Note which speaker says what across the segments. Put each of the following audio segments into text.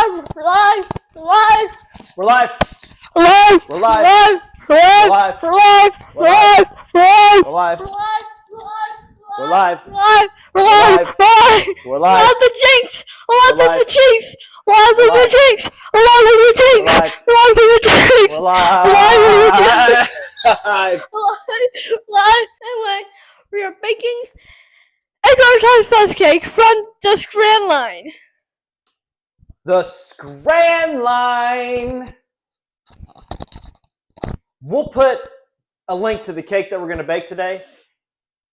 Speaker 1: Live! Live! Live!
Speaker 2: We're live!
Speaker 1: Live!
Speaker 2: We're live!
Speaker 1: Live!
Speaker 2: We're
Speaker 1: Live!
Speaker 2: live!
Speaker 1: Live!
Speaker 2: We're live!
Speaker 1: Live!
Speaker 2: We're live!
Speaker 1: Live!
Speaker 2: We're live!
Speaker 1: Live!
Speaker 2: We're
Speaker 1: Live!
Speaker 2: live!
Speaker 1: Live!
Speaker 2: We're live!
Speaker 1: Live the jinx! Live
Speaker 2: We're live.
Speaker 1: the jinx! Live
Speaker 2: We're
Speaker 1: the
Speaker 2: live.
Speaker 1: jinx! Live the jinx!
Speaker 2: We're live.
Speaker 1: Live the jinx!
Speaker 2: We're live!
Speaker 1: Live! Live! Anyway, we are baking exercise fudge cake from the Scran Line.
Speaker 2: The Scran Line! We'll put a link to the cake that we're going to bake today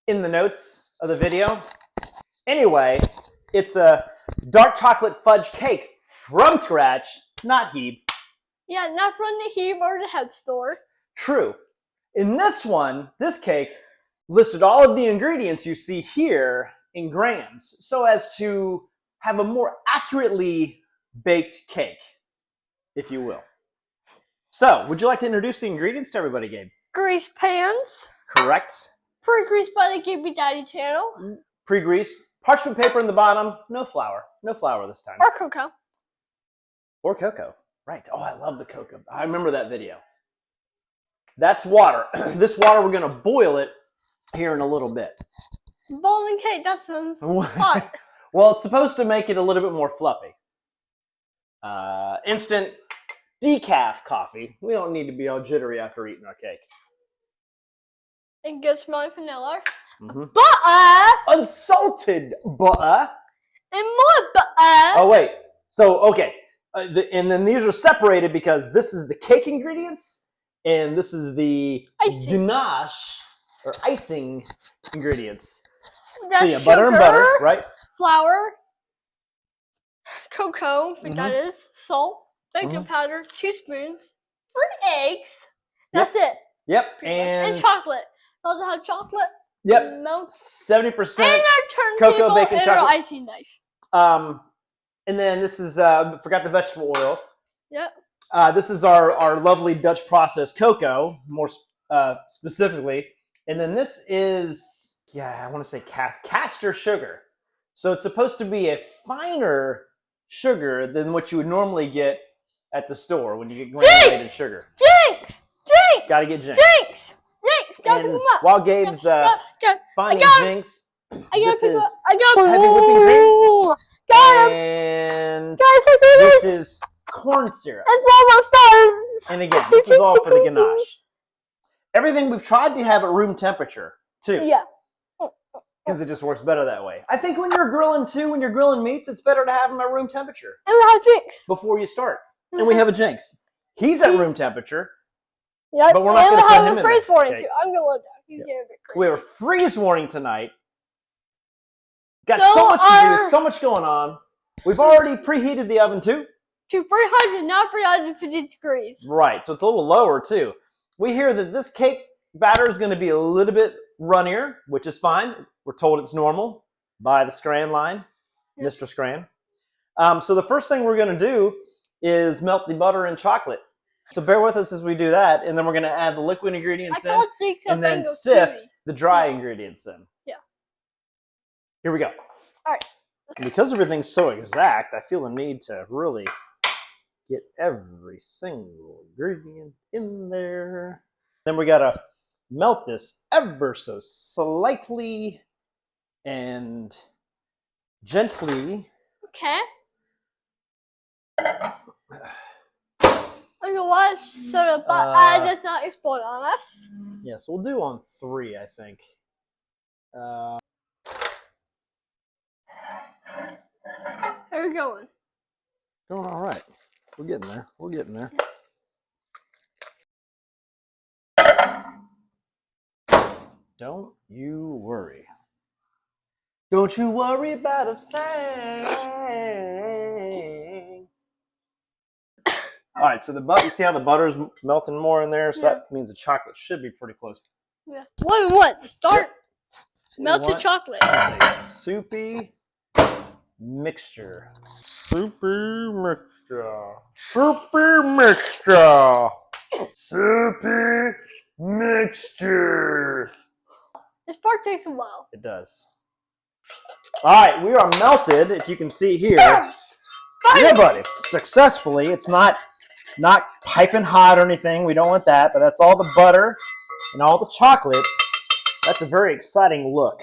Speaker 2: in the notes of the video. Anyway, it's a dark chocolate fudge cake from scratch, not Hebe.
Speaker 1: Yeah, not from the Hebe or the head store.
Speaker 2: True. In this one, this cake listed all of the ingredients you see here in grams so as to have a more accurately baked cake, if you will. So, would you like to introduce the ingredients to everybody, Gabe?
Speaker 1: Grease pans.
Speaker 2: Correct.
Speaker 1: Pre-greased by the Gaby Daddy channel.
Speaker 2: Pre-greased. Parchment paper in the bottom. No flour. No flour this time.
Speaker 1: Or cocoa.
Speaker 2: Or cocoa. Right. Oh, I love the cocoa. I remember that video. That's water. This water, we're going to boil it here in a little bit.
Speaker 1: Boiling cake, that sounds hot.
Speaker 2: Well, it's supposed to make it a little bit more fluffy. Instant decaf coffee. We don't need to be all jittery after eating our cake.
Speaker 1: And good smelling vanilla.
Speaker 2: Mm-hmm.
Speaker 1: Butter!
Speaker 2: Unsalted butter.
Speaker 1: And more butter!
Speaker 2: Oh, wait. So, okay. And then these are separated because this is the cake ingredients and this is the ganache or icing ingredients.
Speaker 1: That's
Speaker 2: so, yeah, butter and butter, right?
Speaker 1: Flour. Cocoa, I think that is. Salt. Baking powder. 2 spoons. 3 eggs. That's it.
Speaker 2: Yep.
Speaker 1: And chocolate. Does it have chocolate?
Speaker 2: Yep.
Speaker 1: Milk.
Speaker 2: 70%
Speaker 1: and our
Speaker 2: cocoa, bacon,
Speaker 1: and
Speaker 2: chocolate.
Speaker 1: our icing knife.
Speaker 2: And then this is, forgot the vegetable oil.
Speaker 1: Yep.
Speaker 2: This is our lovely Dutch processed cocoa, more specifically. And then this is, I want to say castor sugar. So it's supposed to be a finer sugar than what you would normally get at the store when you get granulated sugar.
Speaker 1: Jinx! Jinx!
Speaker 2: Gotta get Jinx.
Speaker 1: Jinx! Jinx! Gotta pick them up.
Speaker 2: While Gabe's finding Jinx, this is
Speaker 1: heavy
Speaker 2: whipping cream.
Speaker 1: Got him!
Speaker 2: And
Speaker 1: Guys, I do
Speaker 2: this is corn syrup.
Speaker 1: It's almost done.
Speaker 2: And again, this is all for the ganache. Everything we've tried to have at room temperature, too.
Speaker 1: Yeah.
Speaker 2: Because it just works better that way. I think when you're grilling, too, when you're grilling meats, it's better to have them at room temperature.
Speaker 1: And we have Jinx.
Speaker 2: Before you start. And we have a Jinx. He's at room temperature.
Speaker 1: Yep.
Speaker 2: But we're not going to put him in
Speaker 1: freeze warning
Speaker 2: the
Speaker 1: too. I'm going to load down. He's getting a bit crazy.
Speaker 2: We have a freeze warning tonight. Got so much to do, so much going on. We've already preheated the oven, too.
Speaker 1: To 300, not 350 degrees.
Speaker 2: Right, so it's a little lower, too. We hear that this cake batter is going to be a little bit runnier, which is fine. We're told it's normal by the Scran Line, Mr. Scran. So the first thing we're going to do is melt the butter and chocolate. So bear with us as we do that, and then we're going to add the liquid ingredients in, and then sift the dry ingredients in.
Speaker 1: Yeah.
Speaker 2: Here we go.
Speaker 1: All right.
Speaker 2: Because everything's so exact, I feel the need to really get every single ingredient in there. Then we got to melt this ever so slightly and gently.
Speaker 1: Okay. Okay, what? So the butter does not explode on us.
Speaker 2: Yes, we'll do on 3, I think.
Speaker 1: How are we going?
Speaker 2: Going all right. We're getting there. We're getting there. Don't you worry. Don't you worry about a thing. All right, so the butter, you see how the butter's melting more in there? So that means the chocolate should be pretty close.
Speaker 1: Yeah. What? Start melted chocolate.
Speaker 2: It's a soupy mixture. Soupy mixture. Soupy mixture. Soupy mixture.
Speaker 1: This part takes a while.
Speaker 2: It does. All right, we are melted, if you can see here. Yeah, buddy. Successfully. It's not piping hot or anything. We don't want that, but that's all the butter and all the chocolate. That's a very exciting look.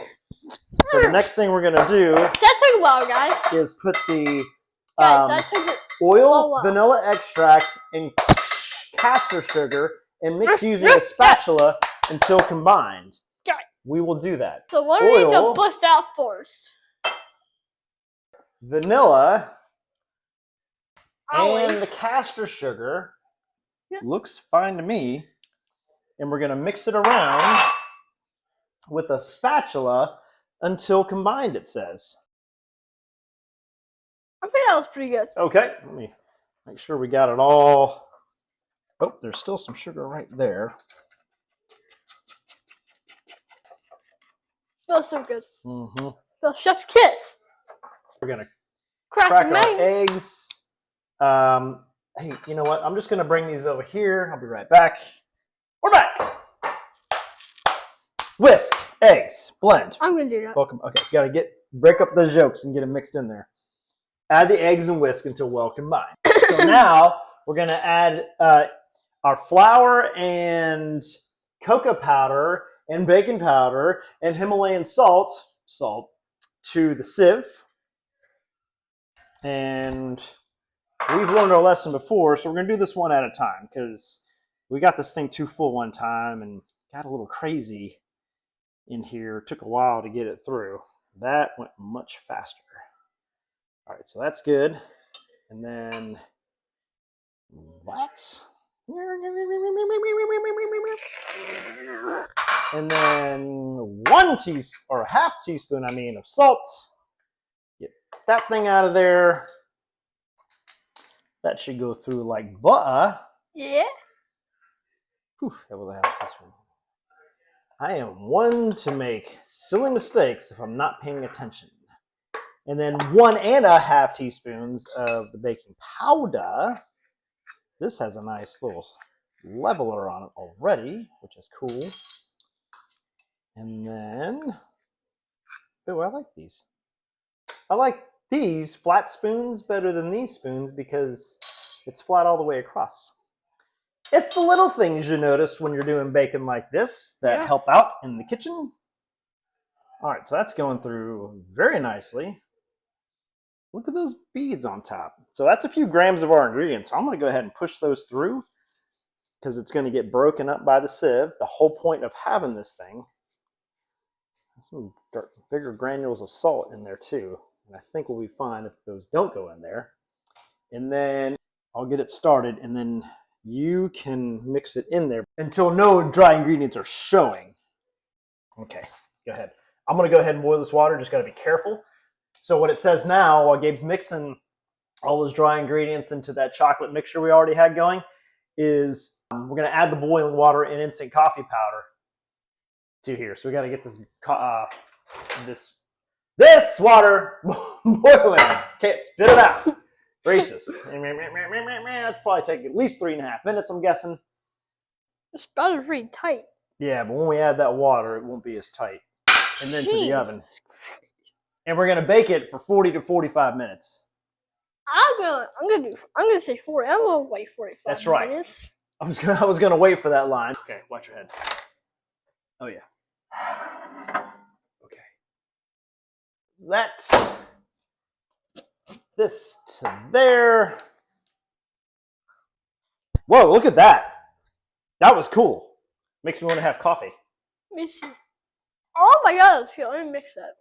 Speaker 2: So the next thing we're gonna do
Speaker 1: That took a while, guys.
Speaker 2: is put the
Speaker 1: Guys, that took
Speaker 2: oil, vanilla extract, and caster sugar and mix using a spatula until combined.
Speaker 1: Okay.
Speaker 2: We will do that.
Speaker 1: So what do we need to bust out first?
Speaker 2: Vanilla and the caster sugar. Looks fine to me. And we're going to mix it around with a spatula until combined, it says.
Speaker 1: I think that was pretty good.
Speaker 2: Okay, let me make sure we got it all. Oh, there's still some sugar right there.
Speaker 1: Smells so good.
Speaker 2: Mm-hmm.
Speaker 1: So chef's kiss.
Speaker 2: We're going to
Speaker 1: crack
Speaker 2: our eggs. Hey, you know what? I'm just going to bring these over here. I'll be right back. We're back. Whisk, eggs, blend.
Speaker 1: I'm going to do that.
Speaker 2: Welcome. Okay, got to break up those yolks and get them mixed in there. Add the eggs and whisk until well combined. So now we're going to add our flour and cocoa powder and baking powder and Himalayan salt to the sieve. And we've learned our lesson before, so we're going to do this one at a time because we got this thing too full one time and got a little crazy in here. It took a while to get it through. That went much faster. All right, so that's good. And then what? And then 1 teaspoon or a half teaspoon, of salt. Get that thing out of there. That should go through like butter.
Speaker 1: Yeah.
Speaker 2: Whew, that was a half teaspoon. I am one to make silly mistakes if I'm not paying attention. And then 1.5 teaspoons of the baking powder. This has a nice little leveler on it already, which is cool. And then, oh, I like these. I like these flat spoons better than these spoons because it's flat all the way across. It's the little things you notice when you're doing bacon like this that help out in the kitchen. All right, so that's going through very nicely. Look at those beads on top. So that's a few grams of our ingredients. So I'm going to go ahead and push those through because it's going to get broken up by the sieve. The whole point of having this thing. Some bigger granules of salt in there too. And I think we'll be fine if those don't go in there. And then I'll get it started and then you can mix it in there until no dry ingredients are showing. Okay, go ahead. I'm going to go ahead and boil this water. Just got to be careful. So what it says now, while Gabe's mixing all those dry ingredients into that chocolate mixture we already had going, is we're going to add the boiling water and instant coffee powder to here. So we got to get this water boiling. Can't spit it out. Gracious. That's probably take at least 3.5 minutes, I'm guessing.
Speaker 1: This butter's pretty tight.
Speaker 2: Yeah, but when we add that water, it won't be as tight. And then to the oven. And we're gonna bake it for 40 to 45 minutes.
Speaker 1: I'm gonna say 40. I'm gonna wait 45
Speaker 2: That's right.
Speaker 1: minutes.
Speaker 2: I was gonna wait for that line. Okay, watch your head. Oh yeah. Okay. This to there. Whoa, look at that. That was cool. Makes me want to have coffee.
Speaker 1: Let me see. Oh my god, let's go. Let me mix that.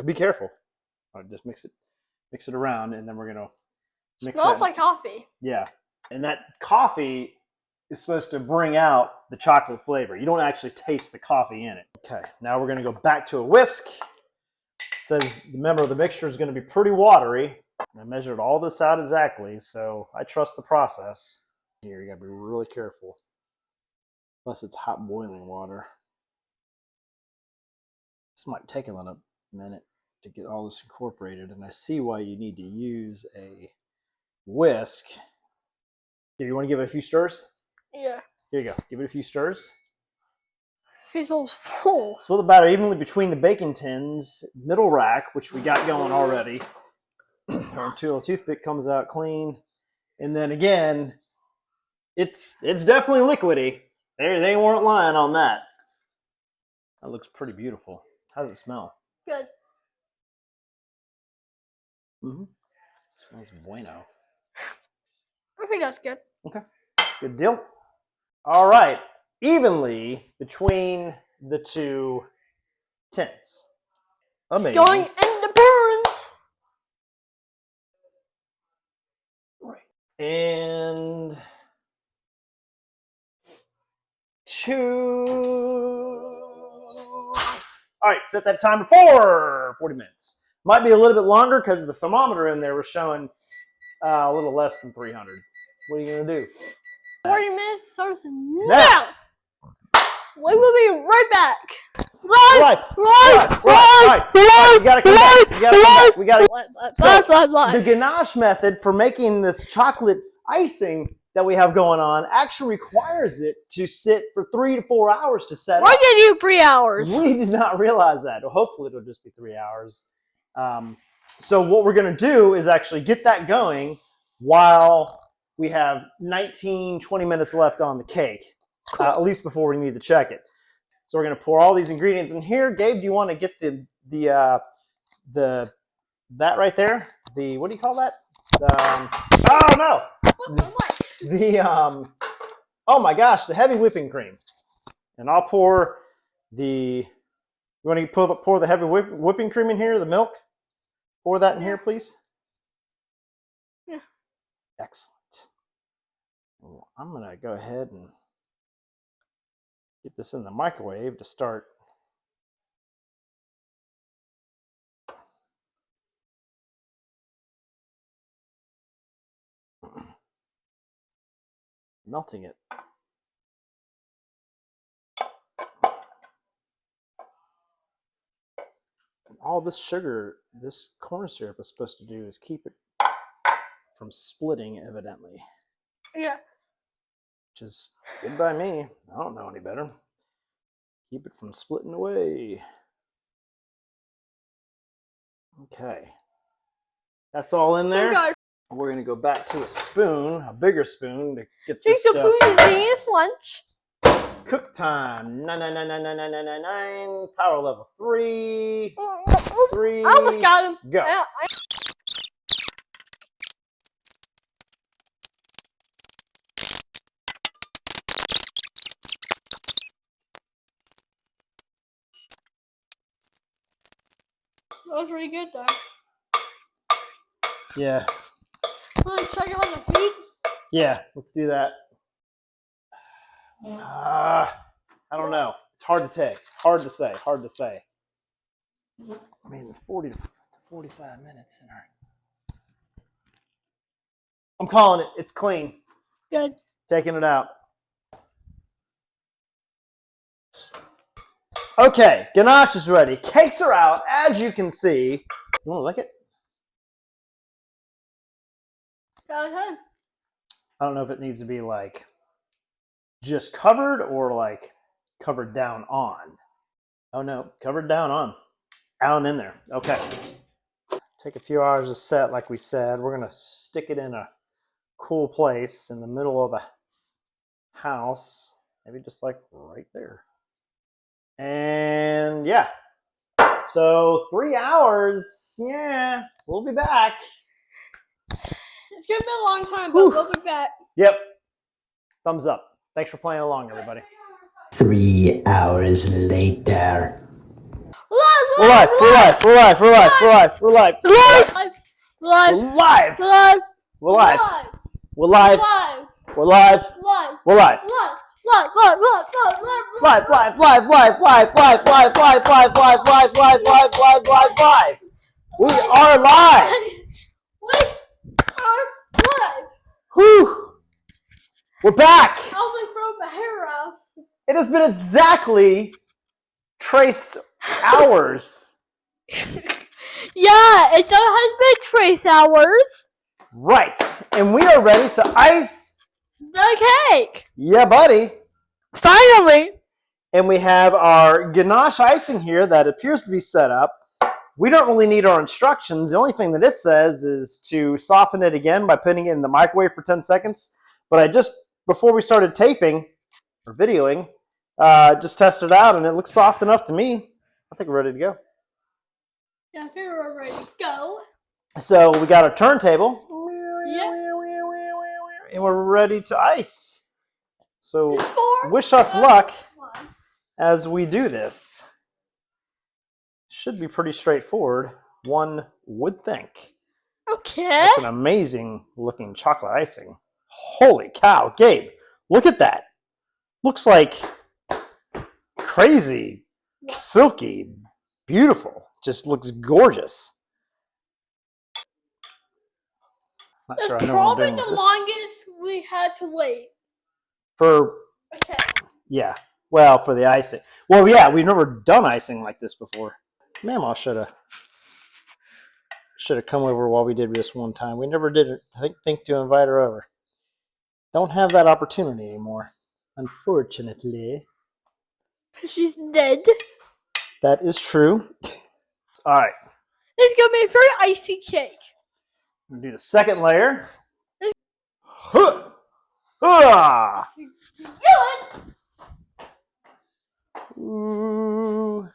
Speaker 2: Be careful. All right, just mix it around, and then we're gonna mix it.
Speaker 1: Smells like coffee.
Speaker 2: Yeah, and that coffee is supposed to bring out the chocolate flavor. You don't actually taste the coffee in it. Okay, now we're gonna go back to a whisk. It says remember the mixture is gonna be pretty watery. I measured all this out exactly, so I trust the process. Here, you gotta be really careful. Plus, it's hot boiling water. This might take a little minute to get all this incorporated, and I see why you need to use a whisk. Here, you want to give it a few stirs?
Speaker 1: Yeah.
Speaker 2: Here you go. Give it a few stirs.
Speaker 1: It's almost full.
Speaker 2: Spill the batter evenly between the baking tins, middle rack, which we got going already. Our little toothpick comes out clean. And then again, it's definitely liquidy. They weren't lying on that. That looks pretty beautiful. How does it smell?
Speaker 1: Good.
Speaker 2: Mm-hmm. Smells bueno.
Speaker 1: I think that's good.
Speaker 2: Okay. Good deal. All right. Evenly between the two tints. Amazing.
Speaker 1: Going in the burns.
Speaker 2: Right. And all right, set that timer for 40 minutes. Might be a little bit longer because the thermometer in there was showing a little less than 300. What are you going to do?
Speaker 1: 40 minutes starts now. We will be right back. Live.
Speaker 2: You gotta come back. You gotta come back. We gotta.
Speaker 1: Live.
Speaker 2: The Ganache method for making this chocolate icing that we have going on actually requires it to sit for 3 to 4 hours to set up.
Speaker 1: We're gonna do 3 hours.
Speaker 2: We did not realize that. Well, hopefully it'll just be 3 hours. So what we're gonna do is actually get that going while we have 19, 20 minutes left on the cake, at least before we need to check it. So we're gonna pour all these ingredients in here. Gabe, do you want to get that right there? The, what do you call that? Oh no! Oh my gosh, the heavy whipping cream. And I'll pour you want to pour the heavy whipping cream in here, the milk? Pour that in here, please.
Speaker 1: Yeah.
Speaker 2: Excellent. Well, I'm going to go ahead and get this in the microwave to start. Melting it. All this sugar, this corn syrup is supposed to do is keep it from splitting, evidently.
Speaker 1: Yeah.
Speaker 2: Which is good by me. I don't know any better. Keep it from splitting away. Okay. That's all in there.
Speaker 1: So
Speaker 2: we're going to go back to a spoon, a bigger spoon, to get this
Speaker 1: drink
Speaker 2: stuff.
Speaker 1: the Poon's lunch.
Speaker 2: Cook time. 9. Power level 3. 3.
Speaker 1: I almost got him.
Speaker 2: Go.
Speaker 1: That was pretty good though.
Speaker 2: Yeah.
Speaker 1: Want to check it on the feet?
Speaker 2: Yeah, let's do that. I don't know. It's hard to say. Hard to say. I mean, 40 to 45 minutes in our. I'm calling it. It's clean.
Speaker 1: Good.
Speaker 2: Taking it out. Okay, ganache is ready. Cakes are out, as you can see. You want to lick it?
Speaker 1: Go ahead.
Speaker 2: I don't know if it needs to be like just covered or like covered down on. Oh no, covered down on. Down in there. Okay. Take a few hours to set, like we said. We're going to stick it in a cool place in the middle of the house. Maybe just like right there. And yeah. So 3 hours. Yeah. We'll be back.
Speaker 1: It's going to be a long time, but we'll be back.
Speaker 2: Yep. Thumbs up. Thanks for playing along, everybody.
Speaker 3: 3 hours later.
Speaker 2: We're live. We're live. We're live. We're live. We're live. We're live.
Speaker 1: Live.
Speaker 2: We're live.
Speaker 1: Live.
Speaker 2: We're live. We're live.
Speaker 1: Live.
Speaker 2: We're live.
Speaker 1: Live.
Speaker 2: We're live.
Speaker 1: Live.
Speaker 2: Live, live, live, live, live, live, live, live, live, live, live, live, live, live, live, live, live. We are live.
Speaker 1: We are live.
Speaker 2: Whew. We're back.
Speaker 1: I was like throwing my hair out.
Speaker 2: It has been exactly trace hours.
Speaker 1: Yeah, it has been trace hours.
Speaker 2: Right. And we are ready to ice
Speaker 1: The cake.
Speaker 2: yeah, buddy.
Speaker 1: Finally.
Speaker 2: And we have our ganache icing here that appears to be set up. we don't really need our instructions. The only thing that it says is to soften it again by putting it in the microwave for 10 seconds. But I just, before we started taping or videoing, just tested it out and it looks soft enough to me. I think we're ready to go.
Speaker 1: Yeah, I think we're ready to go.
Speaker 2: So we got our turntable.
Speaker 1: Yeah.
Speaker 2: And we're ready to ice. So
Speaker 1: Four,
Speaker 2: wish us luck
Speaker 1: one.
Speaker 2: as we do this. Should be pretty straightforward, one would think.
Speaker 1: Okay.
Speaker 2: That's an amazing looking chocolate icing. Holy cow, Gabe, look at that. Looks like crazy, silky, beautiful. Just looks gorgeous. Not
Speaker 1: It's
Speaker 2: sure I know what I'm
Speaker 1: probably
Speaker 2: doing
Speaker 1: the
Speaker 2: with this.
Speaker 1: longest we had to wait.
Speaker 2: For,
Speaker 1: Okay.
Speaker 2: yeah, well, for the icing. Well, yeah, we've never done icing like this before. Mamaw should have come over while we did this one time. We never did think to invite her over. Don't have that opportunity anymore, unfortunately.
Speaker 1: She's dead.
Speaker 2: That is true. All right,
Speaker 1: This is gonna be a very icy cake.
Speaker 2: I'm gonna do the second layer. Huh. Ah.
Speaker 1: Good.
Speaker 2: Ooh.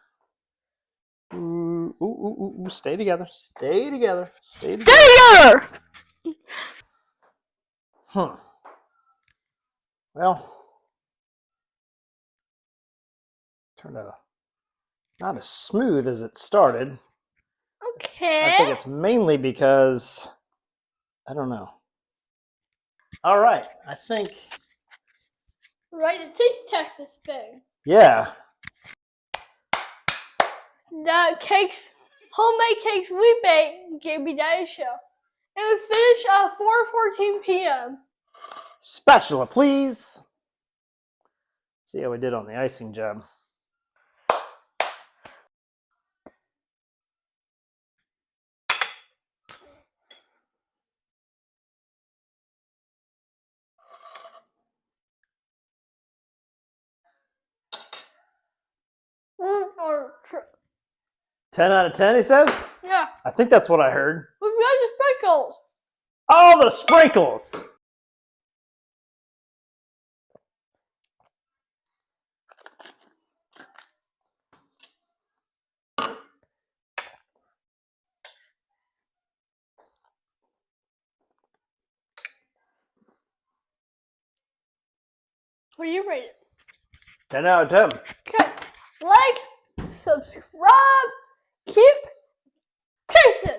Speaker 2: Ooh. Ooh, ooh, ooh. Stay together. Stay together. Stay together.
Speaker 1: There.
Speaker 2: Well, turned out not as smooth as it started.
Speaker 1: Okay.
Speaker 2: I think it's mainly because I don't know. All right, I think.
Speaker 1: Right, it says Texas thing.
Speaker 2: Yeah.
Speaker 1: The cakes, homemade cakes we bake, gave me that show. And we finished at 4:14 p.m.
Speaker 2: Spatula, please. See how we did on the icing job.
Speaker 1: Or
Speaker 2: 10 out of 10, he says?
Speaker 1: yeah,
Speaker 2: I think that's what I heard.
Speaker 1: we've got the sprinkles.
Speaker 2: Oh, the sprinkles!
Speaker 1: What do you rate it?
Speaker 2: 10 out of 10.
Speaker 1: Okay, like, subscribe, keep chasing.